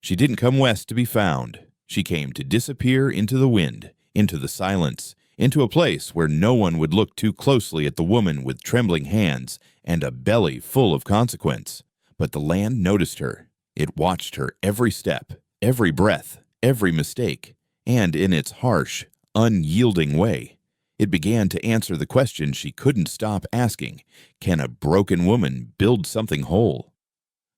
She didn't come west to be found. She came to disappear into the wind, into the silence, into a place where no one would look too closely at the woman with trembling hands and a belly full of consequence. But the land noticed her. It watched her every step, every breath, every mistake, and in its harsh, unyielding way, it began to answer the question she couldn't stop asking: can a broken woman build something whole?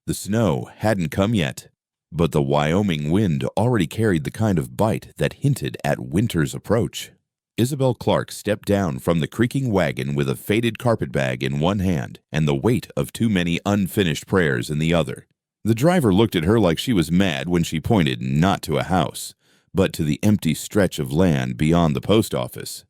The snow hadn't come yet, but the Wyoming wind already carried the kind of bite that hinted at winter's approach. Isabel Clark stepped down from the creaking wagon with a faded carpetbag in one hand and the weight of too many unfinished prayers in the other. The driver looked at her like she was mad when she pointed not to a house, but to the empty stretch of land beyond the post office.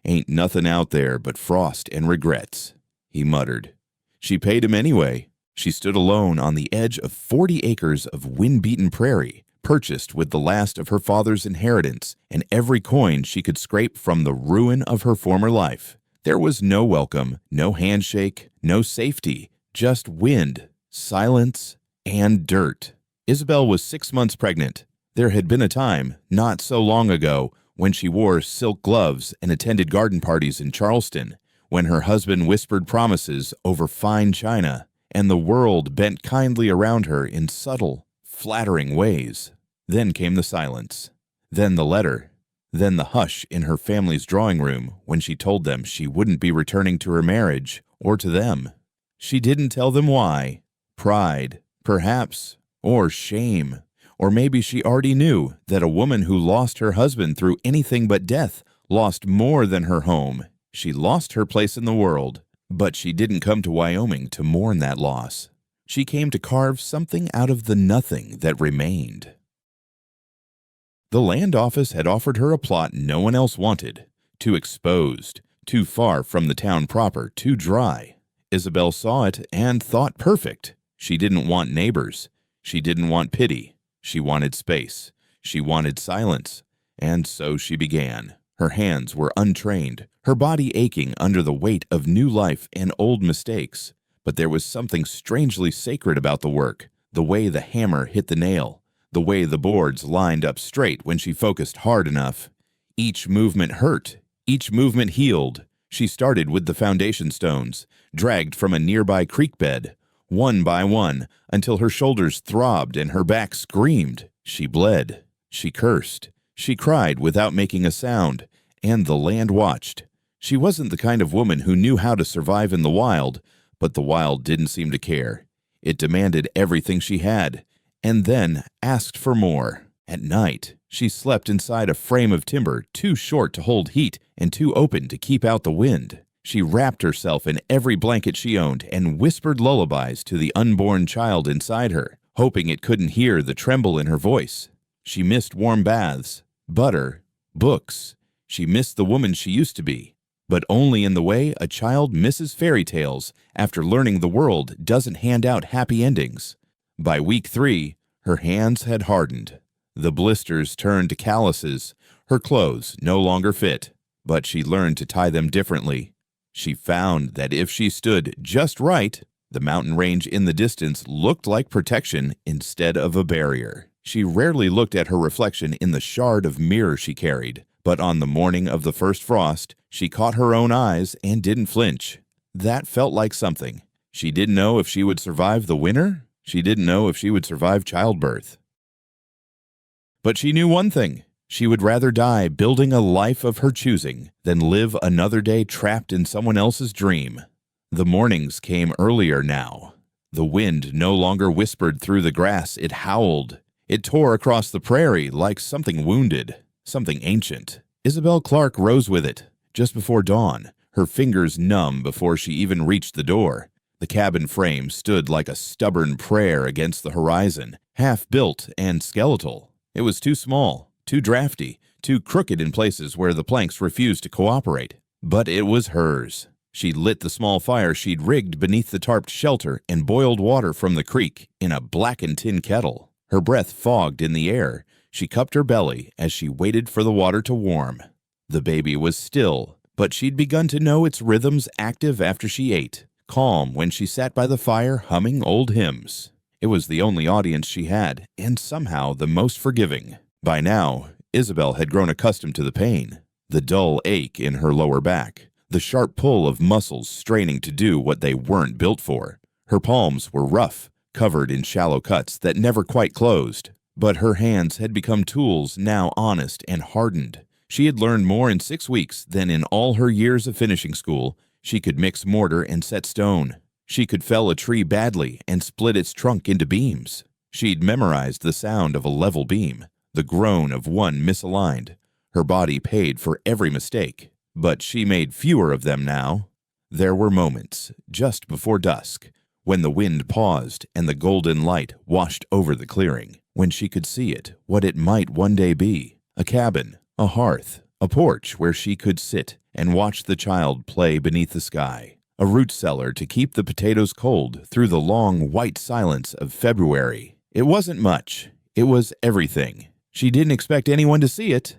"Ain't nothing out there but frost and regrets," he muttered. She paid him anyway. She stood alone on the edge of 40 acres of wind-beaten prairie, purchased with the last of her father's inheritance and every coin she could scrape from the ruin of her former life. There was no welcome, no handshake, no safety, just wind, silence, and dirt. Isabel was 6 months pregnant. There had been a time, not so long ago, when she wore silk gloves and attended garden parties in Charleston, when her husband whispered promises over fine china, and the world bent kindly around her in subtle, flattering ways. Then came the silence. Then the letter. Then the hush in her family's drawing room when she told them she wouldn't be returning to her marriage or to them. She didn't tell them why. Pride, perhaps, or shame. Or maybe she already knew that a woman who lost her husband through anything but death lost more than her home. She lost her place in the world. But she didn't come to Wyoming to mourn that loss. She came to carve something out of the nothing that remained. The land office had offered her a plot no one else wanted. Too exposed, too far from the town proper, too dry. Isabel saw it and thought perfect. She didn't want neighbors. She didn't want pity. She wanted space. She wanted silence. And so she began. Her hands were untrained, her body aching under the weight of new life and old mistakes. But there was something strangely sacred about the work, the way the hammer hit the nail, the way the boards lined up straight when she focused hard enough. Each movement hurt, each movement healed. She started with the foundation stones, dragged from a nearby creek bed, one by one, until her shoulders throbbed and her back screamed. She bled. She cursed. She cried without making a sound, and the land watched. She wasn't the kind of woman who knew how to survive in the wild, but the wild didn't seem to care. It demanded everything she had, and then asked for more. At night, she slept inside a frame of timber too short to hold heat and too open to keep out the wind. She wrapped herself in every blanket she owned and whispered lullabies to the unborn child inside her, hoping it couldn't hear the tremble in her voice. She missed warm baths, butter, books. She missed the woman she used to be, but only in the way a child misses fairy tales after learning the world doesn't hand out happy endings. By week 3, her hands had hardened. The blisters turned to calluses. Her clothes no longer fit, but she learned to tie them differently. She found that if she stood just right, the mountain range in the distance looked like protection instead of a barrier. She rarely looked at her reflection in the shard of mirror she carried, but on the morning of the first frost, she caught her own eyes and didn't flinch. That felt like something. She didn't know if she would survive the winter. She didn't know if she would survive childbirth. But she knew one thing. She would rather die building a life of her choosing than live another day trapped in someone else's dream. The mornings came earlier now. The wind no longer whispered through the grass, it howled. It tore across the prairie like something wounded, something ancient. Isabel Clark rose with it, just before dawn, her fingers numb before she even reached the door. The cabin frame stood like a stubborn prayer against the horizon, half-built and skeletal. It was too small, too drafty, too crooked in places where the planks refused to cooperate. But it was hers. She lit the small fire she'd rigged beneath the tarped shelter and boiled water from the creek in a blackened tin kettle. Her breath fogged in the air. She cupped her belly as she waited for the water to warm. The baby was still, but she'd begun to know its rhythms active after she ate, calm when she sat by the fire humming old hymns. It was the only audience she had, and somehow the most forgiving. By now, Isabel had grown accustomed to the pain, the dull ache in her lower back, the sharp pull of muscles straining to do what they weren't built for. Her palms were rough, covered in shallow cuts that never quite closed, but her hands had become tools now honest and hardened. She had learned more in 6 weeks than in all her years of finishing school. She could mix mortar and set stone. She could fell a tree badly and split its trunk into beams. She'd memorized the sound of a level beam, the groan of one misaligned. Her body paid for every mistake, but she made fewer of them now. There were moments, just before dusk, when the wind paused and the golden light washed over the clearing, when she could see it, what it might one day be, a cabin, a hearth, a porch where she could sit and watch the child play beneath the sky, a root cellar to keep the potatoes cold through the long white silence of February. It wasn't much. It was everything. She didn't expect anyone to see it.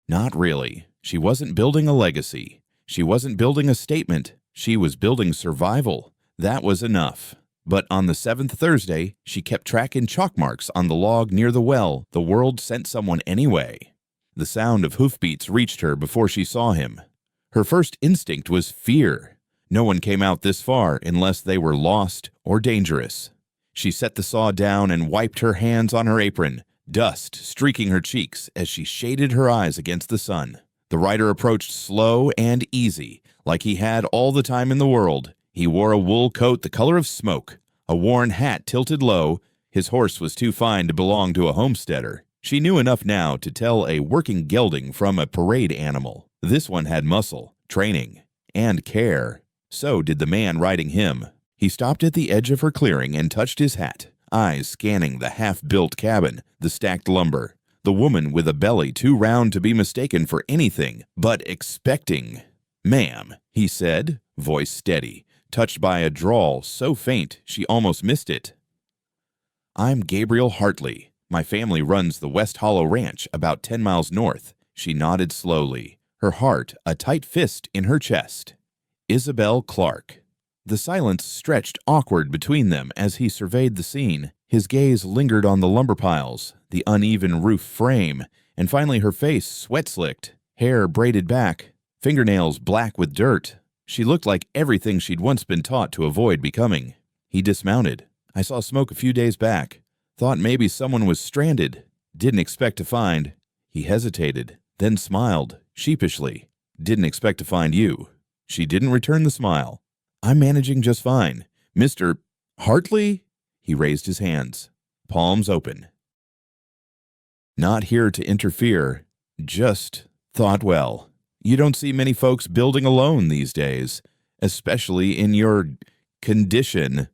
Not really. She wasn't building a legacy. She wasn't building a statement. She was building survival. That was enough. But on the 7th Thursday, she kept tracking chalk marks on the log near the well. The world sent someone anyway. The sound of hoofbeats reached her before she saw him. Her first instinct was fear. No one came out this far unless they were lost or dangerous. She set the saw down and wiped her hands on her apron, dust streaking her cheeks as she shaded her eyes against the sun. The rider approached slow and easy, like he had all the time in the world. He wore a wool coat the color of smoke, a worn hat tilted low. His horse was too fine to belong to a homesteader. She knew enough now to tell a working gelding from a parade animal. This one had muscle, training, and care. So did the man riding him. He stopped at the edge of her clearing and touched his hat, eyes scanning the half-built cabin, the stacked lumber, the woman with a belly too round to be mistaken for anything but expecting. "Ma'am," he said, voice steady, touched by a drawl so faint she almost missed it. "I'm Gabriel Hartley. My family runs the West Hollow Ranch about 10 miles north." She nodded slowly, her heart a tight fist in her chest. "Isabel Clark." The silence stretched awkward between them as he surveyed the scene. His gaze lingered on the lumber piles, the uneven roof frame, and finally her face sweat-slicked, hair braided back, fingernails black with dirt. She looked like everything she'd once been taught to avoid becoming. He dismounted. "I saw smoke a few days back. Thought maybe someone was stranded. Didn't expect to find." He hesitated, then smiled, sheepishly. "Didn't expect to find you." She didn't return the smile. "I'm managing just fine. Mr. Hartley?" He raised his hands, palms open. "Not here to interfere. Just thought, well, you don't see many folks building alone these days, especially in your condition."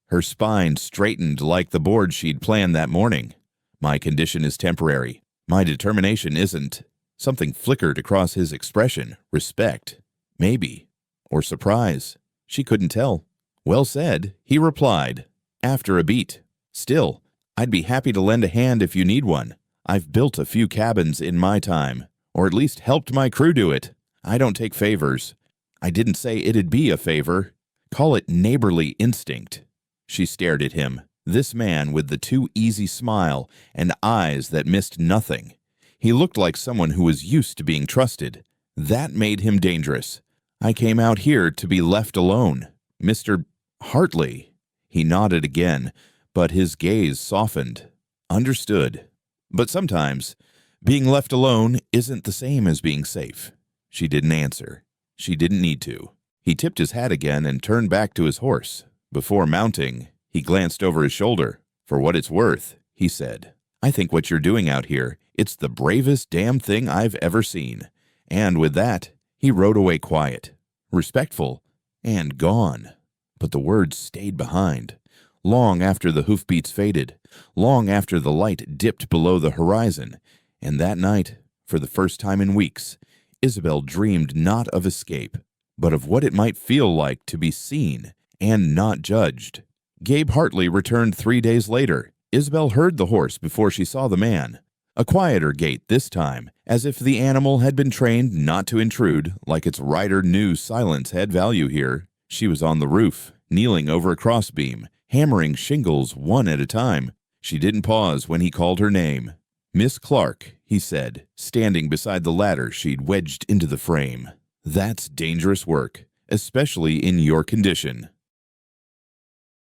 Her spine straightened like the board she'd planned that morning. "My condition is temporary. My determination isn't." Something flickered across his expression. Respect, maybe, or surprise. She couldn't tell. "Well said," he replied, after a beat. "Still, I'd be happy to lend a hand if you need one. I've built a few cabins in my time, or at least helped my crew do it. I don't take favors. I didn't say it'd be a favor. Call it neighborly instinct." She stared at him, this man with the too easy smile and eyes that missed nothing. He looked like someone who was used to being trusted. That made him dangerous. "I came out here to be left alone. Mr. Hartley." He nodded again, but his gaze softened. "Understood. But sometimes, being left alone isn't the same as being safe." She didn't answer. She didn't need to. He tipped his hat again and turned back to his horse. Before mounting, he glanced over his shoulder. "For what it's worth," he said, "I think what you're doing out here, it's the bravest damn thing I've ever seen." And with that, he rode away quiet, respectful, and gone. But the words stayed behind. Long after the hoofbeats faded, long after the light dipped below the horizon, and that night, for the first time in weeks, Isabel dreamed not of escape, but of what it might feel like to be seen and not judged. Gabe Hartley returned 3 days later. Isabel heard the horse before she saw the man. A quieter gait this time, as if the animal had been trained not to intrude, like its rider knew silence had value here. She was on the roof, kneeling over a crossbeam, hammering shingles one at a time. She didn't pause when he called her name. "Miss Clark," he said, standing beside the ladder she'd wedged into the frame. "That's dangerous work, especially in your condition."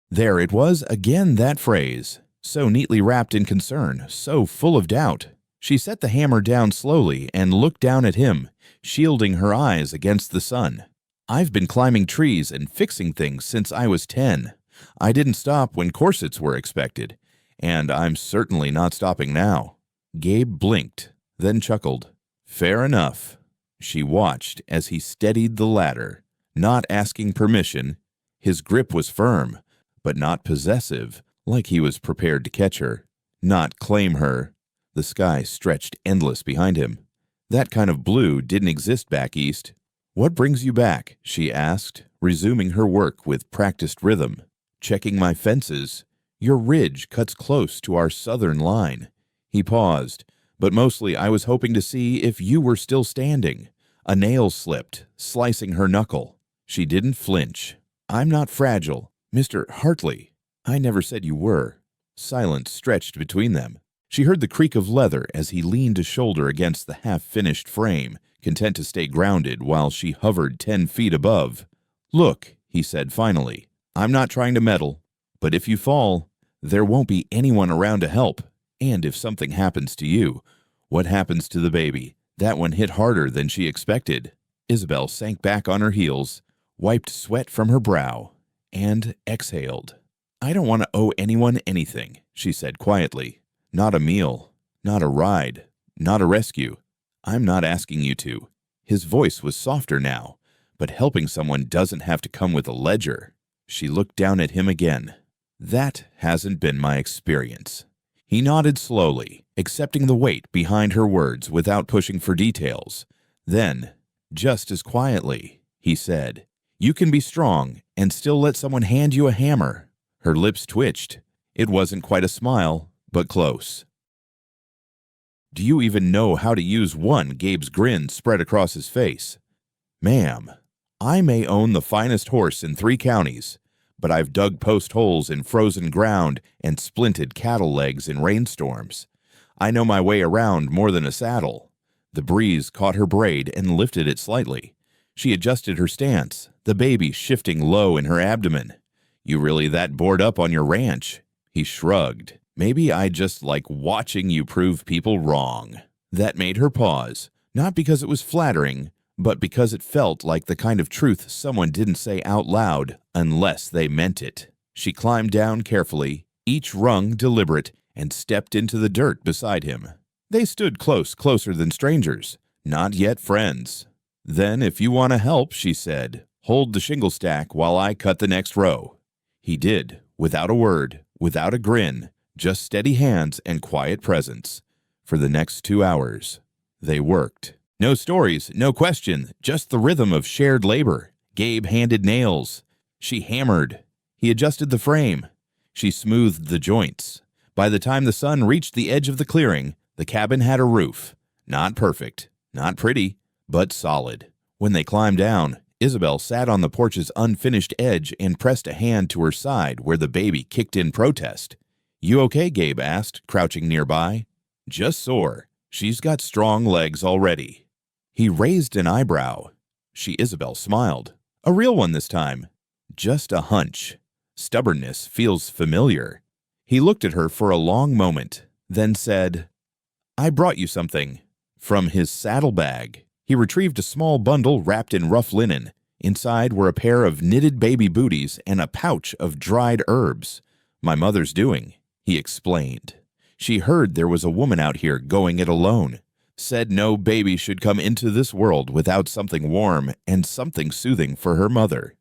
There it was again, that phrase, so neatly wrapped in concern, so full of doubt. She set the hammer down slowly and looked down at him, shielding her eyes against the sun. "I've been climbing trees and fixing things since I was 10. I didn't stop when corsets were expected, and I'm certainly not stopping now." Gabe blinked, then chuckled. "Fair enough." She watched as he steadied the ladder, not asking permission. His grip was firm, but not possessive, like he was prepared to catch her, not claim her. The sky stretched endless behind him. That kind of blue didn't exist back east. "What brings you back?" she asked, resuming her work with practiced rhythm. "Checking my fences. Your ridge cuts close to our southern line." He paused, "But mostly I was hoping to see if you were still standing." A nail slipped, slicing her knuckle. She didn't flinch. "I'm not fragile, Mr. Hartley." "I never said you were." Silence stretched between them. She heard the creak of leather as he leaned a shoulder against the half-finished frame, content to stay grounded while she hovered 10 feet above. "Look," he said finally, "I'm not trying to meddle, but if you fall, there won't be anyone around to help. And if something happens to you, what happens to the baby?" That one hit harder than she expected. Isabel sank back on her heels, wiped sweat from her brow, and exhaled. "I don't want to owe anyone anything," she said quietly. "Not a meal, not a ride, not a rescue. I'm not asking you to." His voice was softer now, but helping someone doesn't have to come with a ledger. She looked down at him again. "That hasn't been my experience." He nodded slowly, accepting the weight behind her words without pushing for details. Then, just as quietly, he said, "You can be strong and still let someone hand you a hammer." Her lips twitched. It wasn't quite a smile, but close. "Do you even know how to use one?" Gabe's grin spread across his face. "Ma'am, I may own the finest horse in 3 counties, but I've dug post holes in frozen ground and splinted cattle legs in rainstorms. I know my way around more than a saddle." The breeze caught her braid and lifted it slightly. She adjusted her stance, the baby shifting low in her abdomen. "You really that bored up on your ranch?" He shrugged. "Maybe I just like watching you prove people wrong." That made her pause, not because it was flattering, but because it felt like the kind of truth someone didn't say out loud unless they meant it. She climbed down carefully, each rung deliberate, and stepped into the dirt beside him. They stood closer than strangers, not yet friends. "Then if you want to help," she said, "hold the shingle stack while I cut the next row." He did, without a word, without a grin, just steady hands and quiet presence. For the next 2 hours, they worked. No stories, no question, just the rhythm of shared labor. Gabe handed nails. She hammered. He adjusted the frame. She smoothed the joints. By the time the sun reached the edge of the clearing, the cabin had a roof. Not perfect, not pretty, but solid. When they climbed down, Isabel sat on the porch's unfinished edge and pressed a hand to her side where the baby kicked in protest. "You okay?" Gabe asked, crouching nearby. "Just sore. She's got strong legs already." He raised an eyebrow. Isabel smiled. A real one this time. "Just a hunch. Stubbornness feels familiar." He looked at her for a long moment, then said, "I brought you something." From his saddlebag, he retrieved a small bundle wrapped in rough linen. Inside were a pair of knitted baby booties and a pouch of dried herbs. "My mother's doing," he explained. "She heard there was a woman out here going it alone. Said no baby should come into this world without something warm and something soothing for her mother."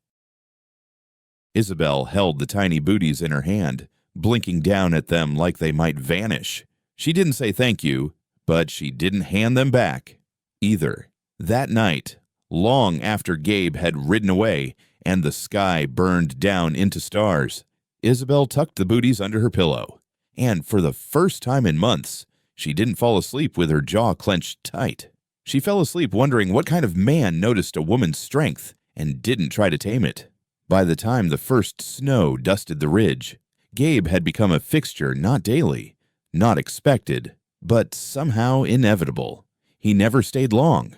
Isabel held the tiny booties in her hand, blinking down at them like they might vanish. She didn't say thank you, but she didn't hand them back either. That night, long after Gabe had ridden away and the sky burned down into stars, Isabel tucked the booties under her pillow, and for the first time in months, she didn't fall asleep with her jaw clenched tight. She fell asleep wondering what kind of man noticed a woman's strength and didn't try to tame it. By the time the first snow dusted the ridge, Gabe had become a fixture not daily, not expected, but somehow inevitable. He never stayed long.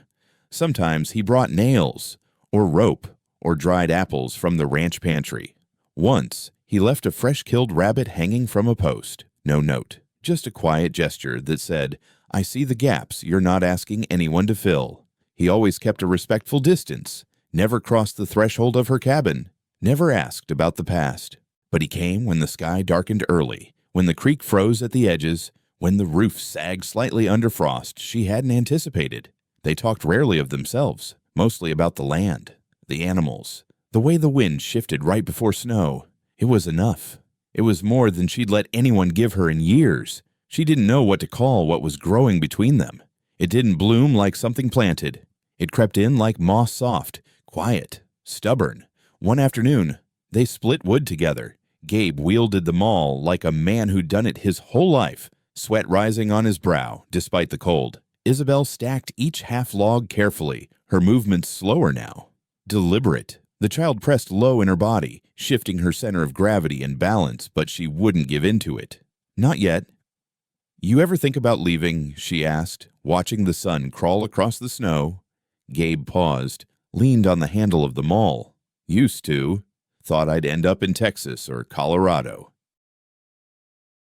Sometimes he brought nails, or rope, or dried apples from the ranch pantry. Once, he left a fresh-killed rabbit hanging from a post. No note, just a quiet gesture that said, "I see the gaps you're not asking anyone to fill." He always kept a respectful distance, never crossed the threshold of her cabin, never asked about the past. But he came when the sky darkened early, when the creek froze at the edges, when the roof sagged slightly under frost she hadn't anticipated. They talked rarely of themselves, mostly about the land, the animals, the way the wind shifted right before snow. It was enough. It was more than she'd let anyone give her in years. She didn't know what to call what was growing between them. It didn't bloom like something planted. It crept in like moss soft, quiet, stubborn. One afternoon, they split wood together. Gabe wielded the maul like a man who'd done it his whole life, sweat rising on his brow despite the cold. Isabel stacked each half log carefully, her movements slower now, deliberate. The child pressed low in her body, shifting her center of gravity and balance, but she wouldn't give in to it. Not yet. "You ever think about leaving?" she asked, watching the sun crawl across the snow. Gabe paused, leaned on the handle of the maul. "Used to. Thought I'd end up in Texas or Colorado.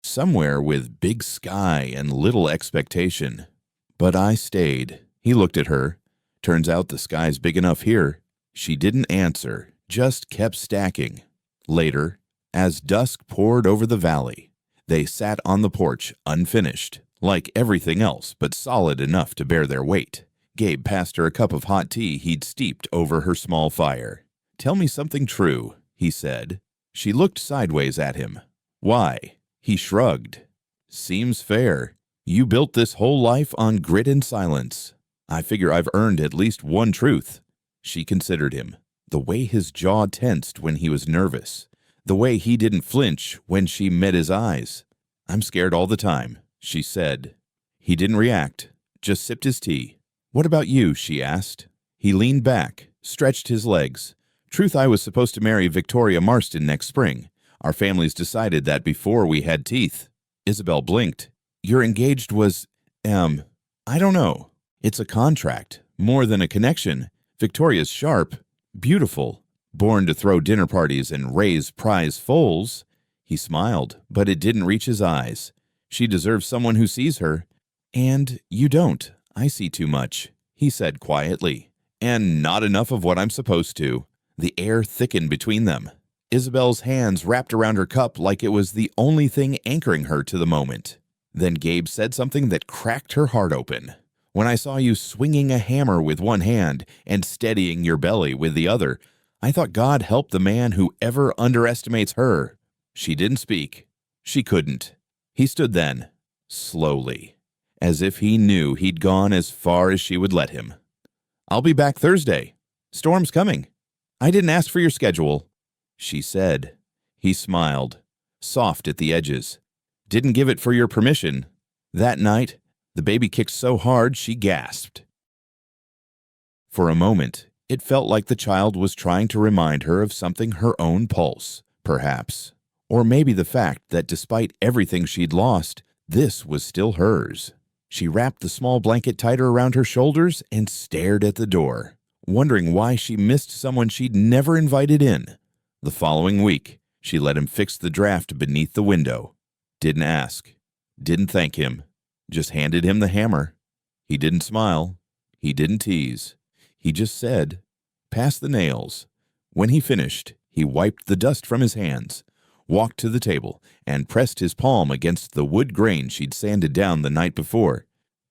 Somewhere with big sky and little expectation. But I stayed." He looked at her. "Turns out the sky's big enough here." She didn't answer, just kept stacking. Later, as dusk poured over the valley, they sat on the porch unfinished, like everything else, but solid enough to bear their weight. Gabe passed her a cup of hot tea he'd steeped over her small fire. "Tell me something true," he said. She looked sideways at him. "Why?" He shrugged. "Seems fair. You built this whole life on grit and silence. I figure I've earned at least one truth." She considered him. The way his jaw tensed when he was nervous. The way he didn't flinch when she met his eyes. "I'm scared all the time," she said. He didn't react, just sipped his tea. "What about you?" she asked. He leaned back, stretched his legs. "Truth, I was supposed to marry Victoria Marston next spring. Our families decided that before we had teeth." Isabel blinked. "Your engaged was, I don't know. It's a contract, more than a connection. Victoria's sharp, beautiful, born to throw dinner parties and raise prize foals." He smiled, but it didn't reach his eyes. "She deserves someone who sees her." "And you don't. I see too much," he said quietly. "And not enough of what I'm supposed to." The air thickened between them. Isabel's hands wrapped around her cup like it was the only thing anchoring her to the moment. Then Gabe said something that cracked her heart open. "When I saw you swinging a hammer with one hand and steadying your belly with the other, I thought God help the man who ever underestimates her." She didn't speak. She couldn't. He stood then, slowly, as if he knew he'd gone as far as she would let him. "I'll be back Thursday. Storm's coming. I didn't ask for your schedule," she said. He smiled, soft at the edges. "Didn't give it for your permission." That night, the baby kicked so hard she gasped. For a moment, it felt like the child was trying to remind her of something her own pulse, perhaps. Or maybe the fact that despite everything she'd lost, this was still hers. She wrapped the small blanket tighter around her shoulders and stared at the door, wondering why she missed someone she'd never invited in. The following week, she let him fix the draft beneath the window. Didn't ask. Didn't thank him. Just handed him the hammer. He didn't smile. He didn't tease. He just said, "Pass the nails." When he finished, he wiped the dust from his hands, walked to the table, and pressed his palm against the wood grain she'd sanded down the night before.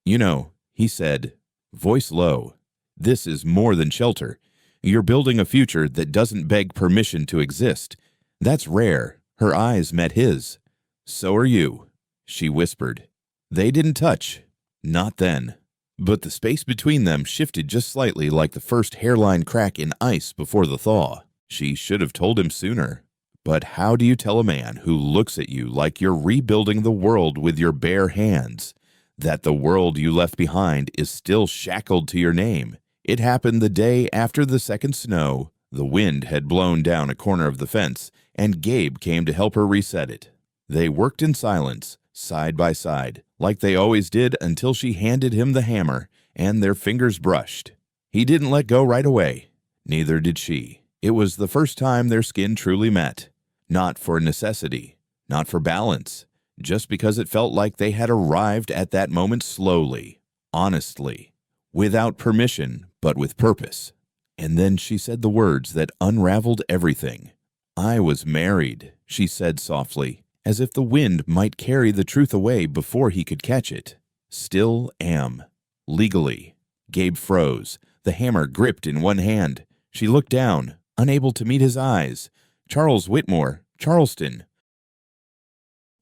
"You know," he said, voice low, "this is more than shelter. You're building a future that doesn't beg permission to exist. That's rare." Her eyes met his. "So are you," she whispered. They didn't touch. Not then. But the space between them shifted just slightly like the first hairline crack in ice before the thaw. She should have told him sooner. But how do you tell a man who looks at you like you're rebuilding the world with your bare hands that the world you left behind is still shackled to your name? It happened the day after the second snow, The wind had blown down a corner of the fence, and Gabe came to help her reset it. They worked in silence, side by side, like they always did until she handed him the hammer, and their fingers brushed. He didn't let go right away. Neither did she. It was the first time their skin truly met. Not for necessity, not for balance, just because it felt like they had arrived at that moment slowly, honestly, without permission, but with purpose. And then she said the words that unraveled everything. "I was married," she said softly, as if the wind might carry the truth away before he could catch it. "Still am. Legally." Gabe froze, the hammer gripped in one hand. She looked down, unable to meet his eyes. "Charles Whitmore, Charleston.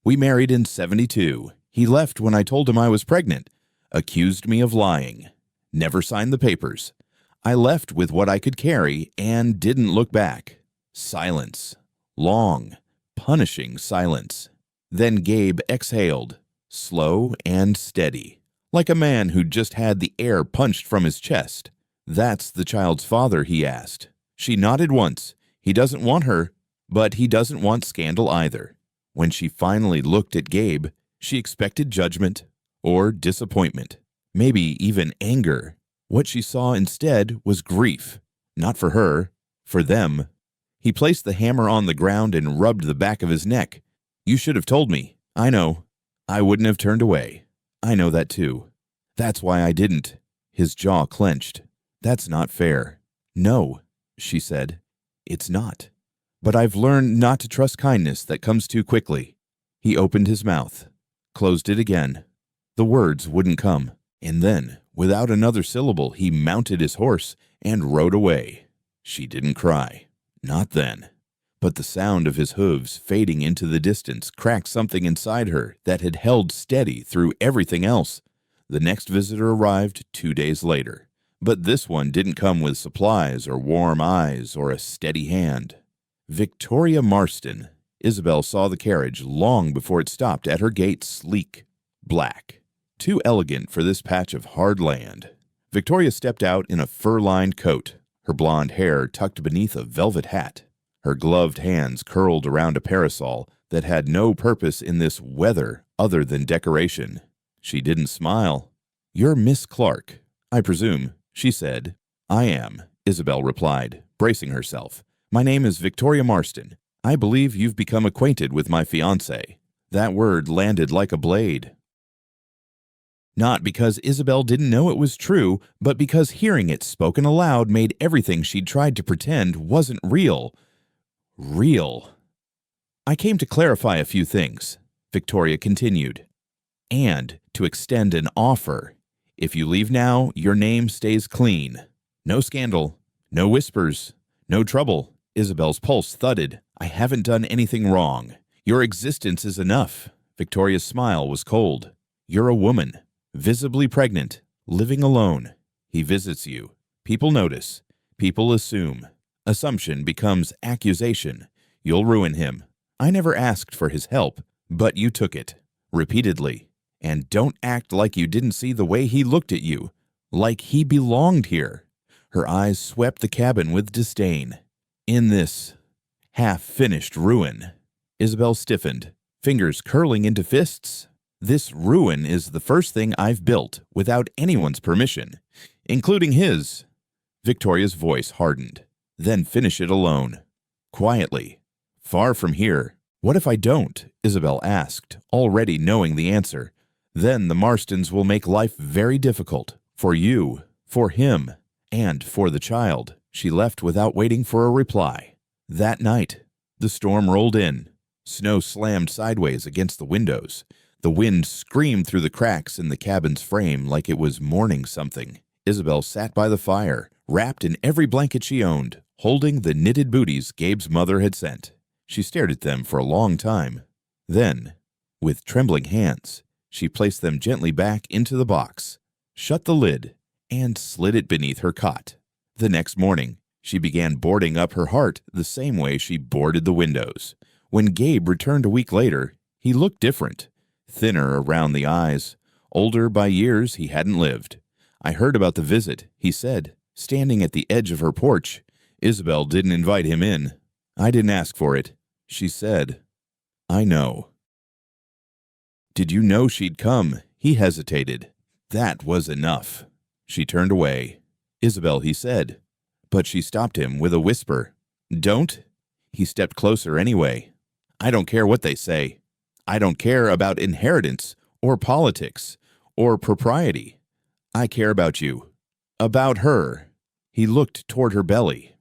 We married in 72. He left when I told him I was pregnant. Accused me of lying. Never signed the papers. I left with what I could carry and didn't look back." Silence. Long, punishing silence. Then Gabe exhaled, slow and steady, like a man who'd just had the air punched from his chest. "That's the child's father?" he asked. She nodded once. He doesn't want her, but he doesn't want scandal either. When she finally looked at Gabe, she expected judgment or disappointment, maybe even anger. What she saw instead was grief, not for her, for them. He placed the hammer on the ground and rubbed the back of his neck. "You should have told me. I know. I wouldn't have turned away. I know that too. That's why I didn't." His jaw clenched. "That's not fair." "No," she said. "It's not. But I've learned not to trust kindness that comes too quickly." He opened his mouth, closed it again. The words wouldn't come. And then, without another syllable, he mounted his horse and rode away. She didn't cry. Not then. But the sound of his hooves fading into the distance cracked something inside her that had held steady through everything else. The next visitor arrived 2 days later. But this one didn't come with supplies or warm eyes or a steady hand. Victoria Marston. Isabel saw the carriage long before it stopped at her gate, sleek, black. Too elegant for this patch of hard land. Victoria stepped out in a fur-lined coat, her blonde hair tucked beneath a velvet hat. Her gloved hands curled around a parasol that had no purpose in this weather other than decoration. She didn't smile. "You're Miss Clark, I presume," she said. "I am," Isabel replied, bracing herself. "My name is Victoria Marston. I believe you've become acquainted with my fiancé." That word landed like a blade. Not because Isabel didn't know it was true, but because hearing it spoken aloud made everything she'd tried to pretend wasn't real. Real. "I came to clarify a few things," Victoria continued, "and to extend an offer. If you leave now, your name stays clean. No scandal, no whispers, no trouble." Isabel's pulse thudded. "I haven't done anything wrong. Your existence is enough." Victoria's smile was cold. "You're a woman, visibly pregnant, living alone. He visits you. People notice. People assume. Assumption becomes accusation. You'll ruin him. I never asked for his help, but you took it. Repeatedly. And don't act like you didn't see the way he looked at you. Like he belonged here." Her eyes swept the cabin with disdain. "In this half-finished ruin." Isabel stiffened, fingers curling into fists. "This ruin is the first thing I've built without anyone's permission, including his." Victoria's voice hardened. "Then finish it alone. Quietly. Far from here." "What if I don't?" Isabel asked, already knowing the answer. "Then the Marstons will make life very difficult. For you, for him, and for the child." She left without waiting for a reply. That night, the storm rolled in. Snow slammed sideways against the windows. The wind screamed through the cracks in the cabin's frame like it was mourning something. Isabel sat by the fire, wrapped in every blanket she owned, holding the knitted booties Gabe's mother had sent. She stared at them for a long time. Then, with trembling hands, she placed them gently back into the box, shut the lid, and slid it beneath her cot. The next morning, she began boarding up her heart the same way she boarded the windows. When Gabe returned a week later, he looked different. Thinner around the eyes, older by years he hadn't lived. "I heard about the visit," he said, standing at the edge of her porch. Isabel didn't invite him in. I didn't ask for it. She said, I know. Did you know she'd come? He hesitated. That was enough. She turned away. Isabel, he said. But she stopped him with a whisper. Don't? He stepped closer anyway. I don't care what they say. I don't care about inheritance or politics or propriety. I care about you. About her. He looked toward her belly.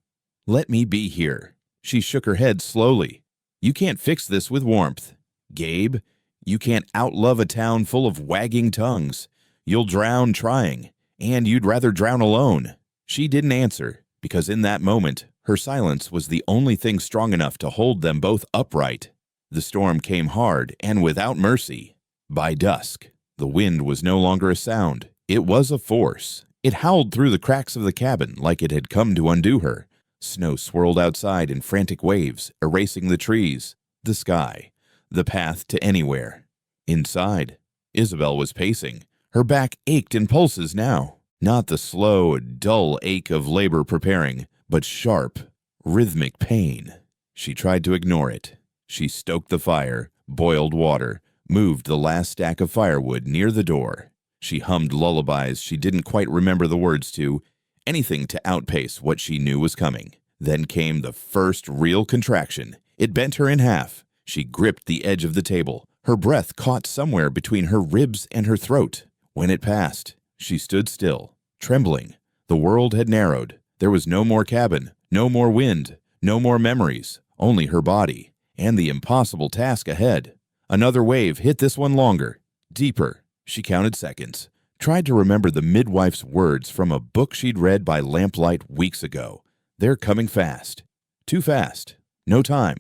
Let me be here. She shook her head slowly. You can't fix this with warmth. Gabe, you can't outlove a town full of wagging tongues. You'll drown trying, and you'd rather drown alone. She didn't answer, because in that moment, her silence was the only thing strong enough to hold them both upright. The storm came hard and without mercy. By dusk, the wind was no longer a sound. It was a force. It howled through the cracks of the cabin like it had come to undo her. Snow swirled outside in frantic waves, erasing the trees, the sky, the path to anywhere. Inside, Isabel was pacing. Her back ached in pulses now. Not the slow, dull ache of labor preparing, but sharp, rhythmic pain. She tried to ignore it. She stoked the fire, boiled water, moved the last stack of firewood near the door. She hummed lullabies she didn't quite remember the words to, anything to outpace what she knew was coming. Then came the first real contraction. It bent her in half. She gripped the edge of the table. Her breath caught somewhere between her ribs and her throat. When it passed, she stood still, trembling. The world had narrowed. There was no more cabin, no more wind, no more memories, only her body, and the impossible task ahead. Another wave hit this one longer, deeper. She counted seconds, tried to remember the midwife's words from a book she'd read by lamplight weeks ago. They're coming fast. Too fast. No time.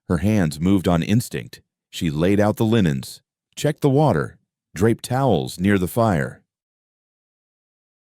Her hands moved on instinct. She laid out the linens, checked the water, draped towels near the fire.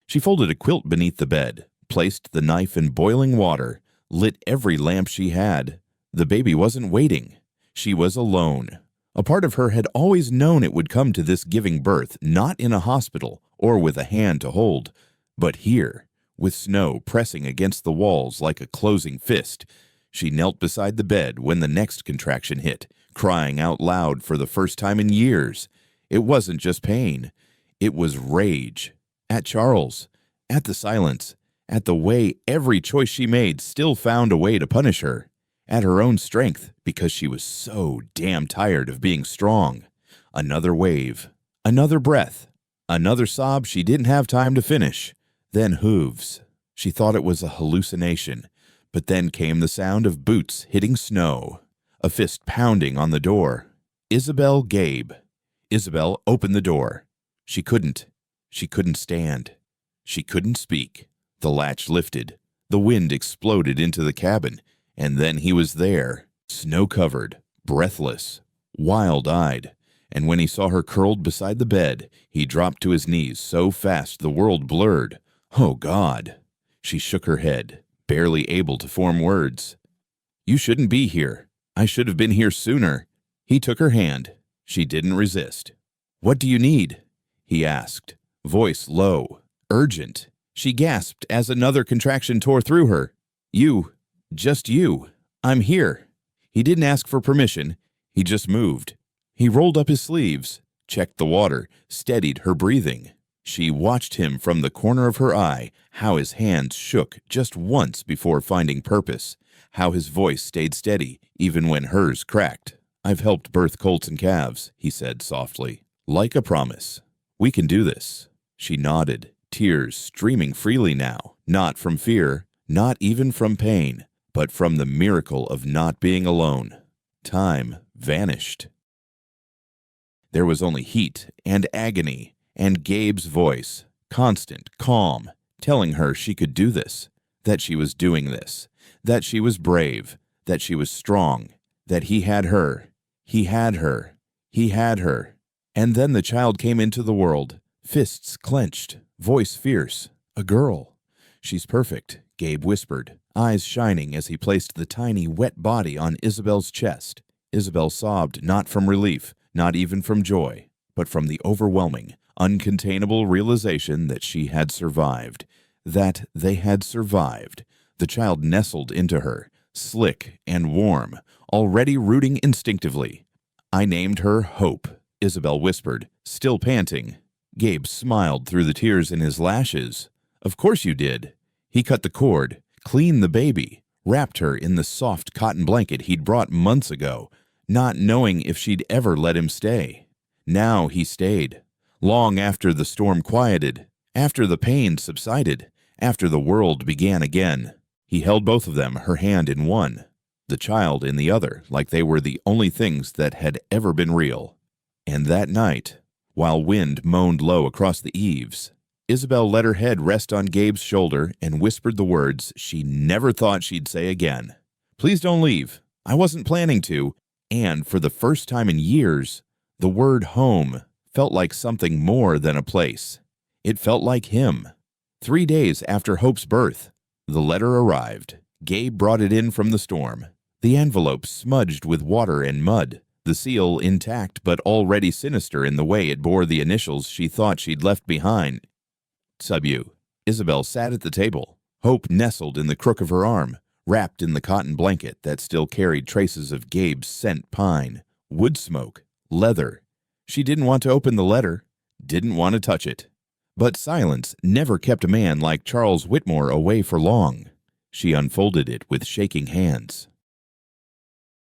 She folded a quilt beneath the bed, placed the knife in boiling water, lit every lamp she had. The baby wasn't waiting. She was alone. A part of her had always known it would come to this giving birth, not in a hospital or with a hand to hold, but here, with snow pressing against the walls like a closing fist. She knelt beside the bed when the next contraction hit, crying out loud for the first time in years. It wasn't just pain. It was rage. At Charles. At the silence. At the way every choice she made still found a way to punish her. At her own strength, because she was so damn tired of being strong. Another wave. Another breath. Another sob she didn't have time to finish. Then hooves. She thought it was a hallucination. But then came the sound of boots hitting snow. A fist pounding on the door. Isabel Gabe. Isabel opened the door. She couldn't. She couldn't stand. She couldn't speak. The latch lifted. The wind exploded into the cabin. And then he was there, snow-covered, breathless, wild-eyed. And when he saw her curled beside the bed, he dropped to his knees so fast the world blurred. Oh, God! She shook her head, barely able to form words. You shouldn't be here. I should have been here sooner. He took her hand. She didn't resist. What do you need? He asked, voice low, urgent. She gasped as another contraction tore through her. You. Just you. I'm here. He didn't ask for permission. He just moved. He rolled up his sleeves, checked the water, steadied her breathing. She watched him from the corner of her eye, how his hands shook just once before finding purpose, how his voice stayed steady, even when hers cracked. I've helped birth colts and calves, he said softly, like a promise. We can do this. She nodded, tears streaming freely now, not from fear, not even from pain, but from the miracle of not being alone. Time vanished. There was only heat and agony, and Gabe's voice, constant, calm, telling her she could do this, that she was doing this, that she was brave, that she was strong, that he had her, he had her, he had her. And then the child came into the world, fists clenched, voice fierce, a girl. She's perfect, Gabe whispered, eyes shining as he placed the tiny, wet body on Isabel's chest. Isabel sobbed not from relief, not even from joy, but from the overwhelming, uncontainable realization that she had survived, that they had survived, The child nestled into her, slick and warm, already rooting instinctively. "I named her Hope," Isabel whispered, still panting. Gabe smiled through the tears in his lashes. "Of course you did." He cut the cord, cleaned the baby, wrapped her in the soft cotton blanket he'd brought months ago, not knowing if she'd ever let him stay. Now he stayed. Long after the storm quieted, after the pain subsided, after the world began again. He held both of them, her hand in one, the child in the other, like they were the only things that had ever been real. And that night, while wind moaned low across the eaves, Isabel let her head rest on Gabe's shoulder and whispered the words she never thought she'd say again. "Please don't leave. I wasn't planning to." And for the first time in years, the word home felt like something more than a place. It felt like him. 3 days after Hope's birth, the letter arrived. Gabe brought it in from the storm. The envelope smudged with water and mud, the seal intact but already sinister in the way it bore the initials she thought she'd left behind. "W." Isabel sat at the table, Hope nestled in the crook of her arm, wrapped in the cotton blanket that still carried traces of Gabe's scent pine, wood smoke, leather. She didn't want to open the letter, didn't want to touch it. But silence never kept a man like Charles Whitmore away for long. She unfolded it with shaking hands.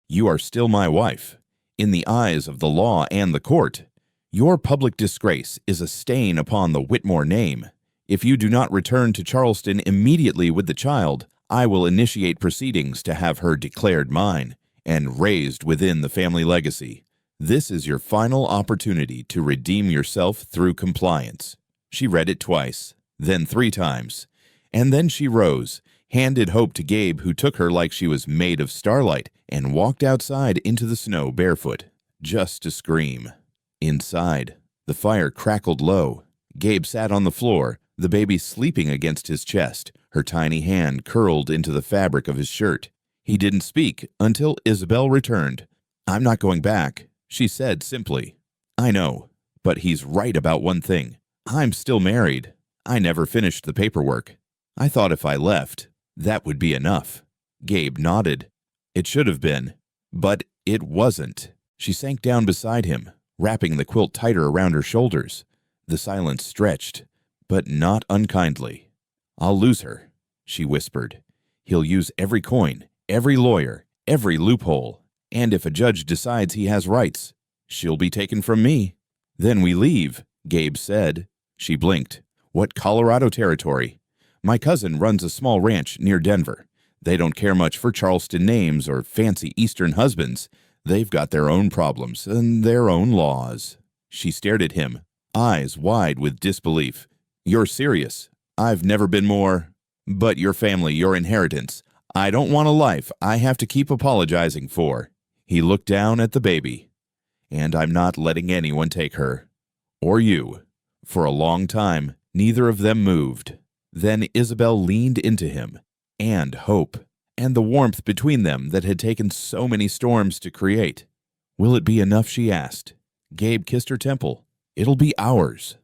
"You are still my wife. In the eyes of the law and the court, your public disgrace is a stain upon the Whitmore name. If you do not return to Charleston immediately with the child, I will initiate proceedings to have her declared mine and raised within the family legacy. This is your final opportunity to redeem yourself through compliance." She read it twice, then 3 times, and then she rose, handed Hope to Gabe, who took her like she was made of starlight, and walked outside into the snow barefoot, just to scream. Inside, the fire crackled low. Gabe sat on the floor, the baby sleeping against his chest, her tiny hand curled into the fabric of his shirt. He didn't speak until Isabel returned. "I'm not going back," she said simply. "I know, but he's right about one thing. I'm still married. I never finished the paperwork. I thought if I left, that would be enough." Gabe nodded. "It should have been, but it wasn't." She sank down beside him, wrapping the quilt tighter around her shoulders. The silence stretched, but not unkindly. "I'll lose her," she whispered. "He'll use every coin, every lawyer, every loophole. And if a judge decides he has rights, she'll be taken from me." "Then we leave," Gabe said. She blinked. "What Colorado territory?" "My cousin runs a small ranch near Denver. They don't care much for Charleston names or fancy Eastern husbands. They've got their own problems and their own laws." She stared at him, eyes wide with disbelief. "You're serious? I've never been more—" "But your family, your inheritance. I don't want a life I have to keep apologizing for." He looked down at the baby. "And I'm not letting anyone take her. Or you." For a long time, neither of them moved. Then Isabel leaned into him, and Hope, and the warmth between them that had taken so many storms to create. "Will it be enough?" she asked. Gabe kissed her temple. "It'll be ours."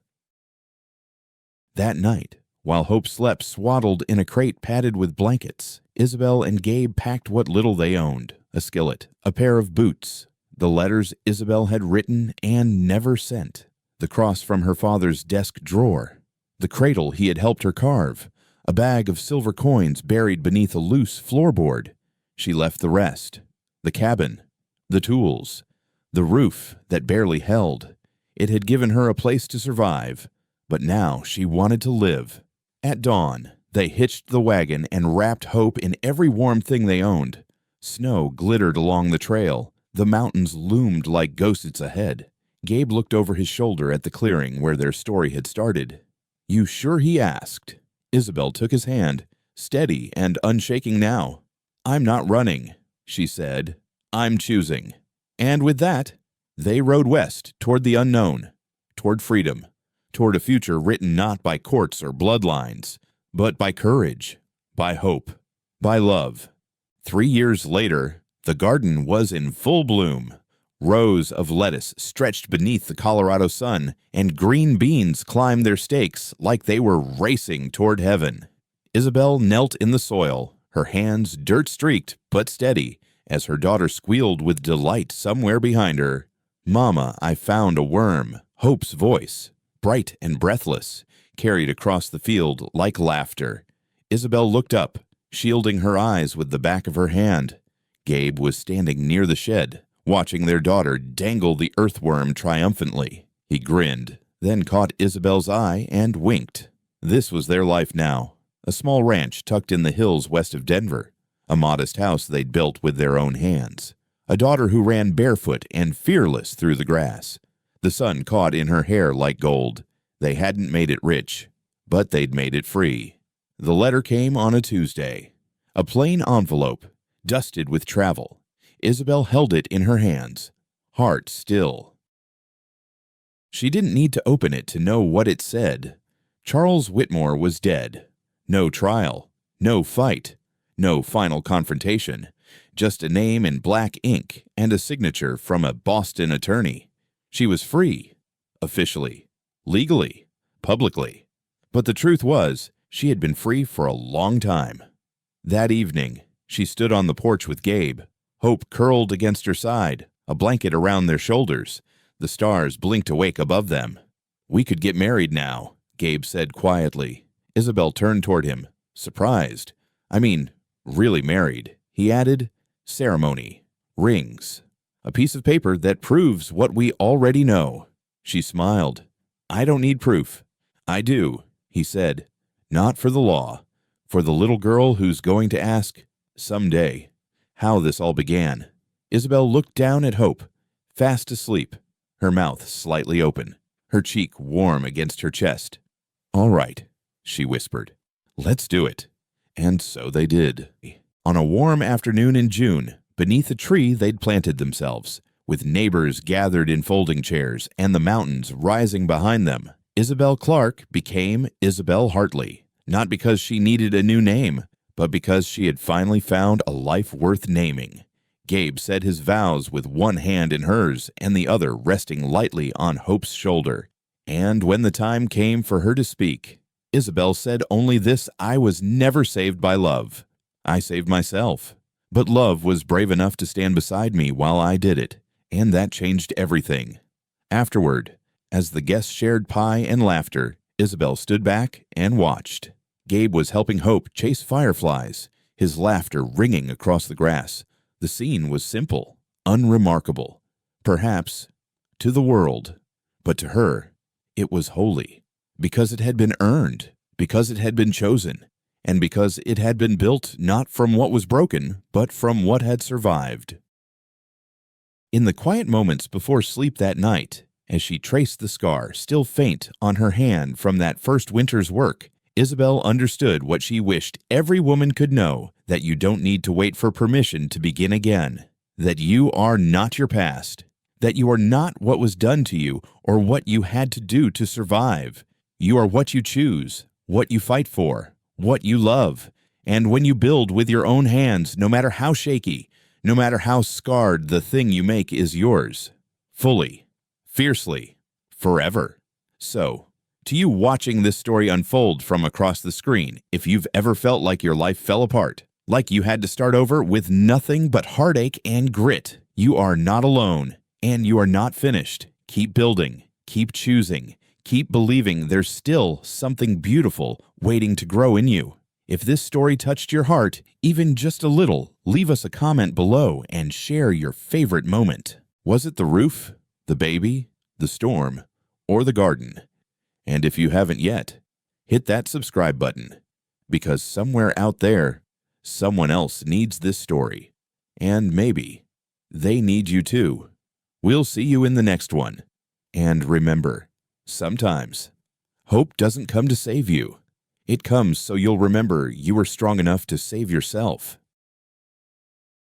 That night, while Hope slept swaddled in a crate padded with blankets, Isabel and Gabe packed what little they owned: a skillet, a pair of boots, the letters Isabel had written and never sent, the cross from her father's desk drawer, the cradle he had helped her carve, a bag of silver coins buried beneath a loose floorboard. She left the rest: the cabin, the tools, the roof that barely held. It had given her a place to survive, but now she wanted to live. At dawn, they hitched the wagon and wrapped Hope in every warm thing they owned. Snow glittered along the trail. The mountains loomed like ghosts ahead. Gabe looked over his shoulder at the clearing where their story had started. "You sure?" he asked. Isabel took his hand, steady and unshaking now. "I'm not running," she said. "I'm choosing." And with that, they rode west toward the unknown, toward freedom, toward a future written not by courts or bloodlines, but by courage, by hope, by love. 3 years later, the garden was in full bloom. Rows of lettuce stretched beneath the Colorado sun, and green beans climbed their stakes like they were racing toward heaven. Isabel knelt in the soil, her hands dirt-streaked but steady, as her daughter squealed with delight somewhere behind her. "Mama, I found a worm." Hope's voice, bright and breathless, carried across the field like laughter. Isabel looked up, shielding her eyes with the back of her hand. Gabe was standing near the shed, watching their daughter dangle the earthworm triumphantly. He grinned, then caught Isabel's eye and winked. This was their life now, a small ranch tucked in the hills west of Denver, a modest house they'd built with their own hands, a daughter who ran barefoot and fearless through the grass. The sun caught in her hair like gold. They hadn't made it rich, but they'd made it free. The letter came on a Tuesday, a plain envelope, dusted with travel. Isabel held it in her hands, heart still. She didn't need to open it to know what it said. Charles Whitmore was dead. No trial, no fight, no final confrontation, just a name in black ink and a signature from a Boston attorney. She was free, officially, legally, publicly. But the truth was, she had been free for a long time. That evening, she stood on the porch with Gabe, Hope curled against her side, a blanket around their shoulders. The stars blinked awake above them. "We could get married now," Gabe said quietly. Isabel turned toward him, surprised. "I mean, really married," he added. "Ceremony, rings, a piece of paper that proves what we already know." She smiled. "I don't need proof." "I do," he said. "Not for the law, for the little girl who's going to ask, someday, how this all began." Isabel looked down at Hope, fast asleep, her mouth slightly open, her cheek warm against her chest. "All right," she whispered. "Let's do it." And so they did. On a warm afternoon in June, beneath a tree they'd planted themselves, with neighbors gathered in folding chairs and the mountains rising behind them, Isabel Clark became Isabel Hartley, not because she needed a new name, but because she had finally found a life worth naming. Gabe said his vows with one hand in hers and the other resting lightly on Hope's shoulder. And when the time came for her to speak, Isabel said only this: "I was never saved by love. I saved myself. But love was brave enough to stand beside me while I did it, and that changed everything." Afterward, as the guests shared pie and laughter, Isabel stood back and watched. Gabe was helping Hope chase fireflies, his laughter ringing across the grass. The scene was simple, unremarkable, perhaps, to the world, but to her, it was holy, because it had been earned, because it had been chosen, and because it had been built not from what was broken, but from what had survived. In the quiet moments before sleep that night, as she traced the scar, still faint, on her hand from that first winter's work, Isabel understood what she wished every woman could know, that you don't need to wait for permission to begin again, that you are not your past, that you are not what was done to you or what you had to do to survive. You are what you choose, what you fight for, what you love, and when you build with your own hands, no matter how shaky, no matter how scarred, the thing you make is yours, fully, fiercely, forever. So, to you watching this story unfold from across the screen, if you've ever felt like your life fell apart, like you had to start over with nothing but heartache and grit, you are not alone, and you are not finished. Keep building, keep choosing, keep believing there's still something beautiful waiting to grow in you. If this story touched your heart, even just a little, leave us a comment below and share your favorite moment. Was it the roof, the baby, the storm, or the garden? And if you haven't yet, hit that subscribe button, because somewhere out there, someone else needs this story. And maybe they need you too. We'll see you in the next one. And remember, sometimes hope doesn't come to save you. It comes so you'll remember you were strong enough to save yourself.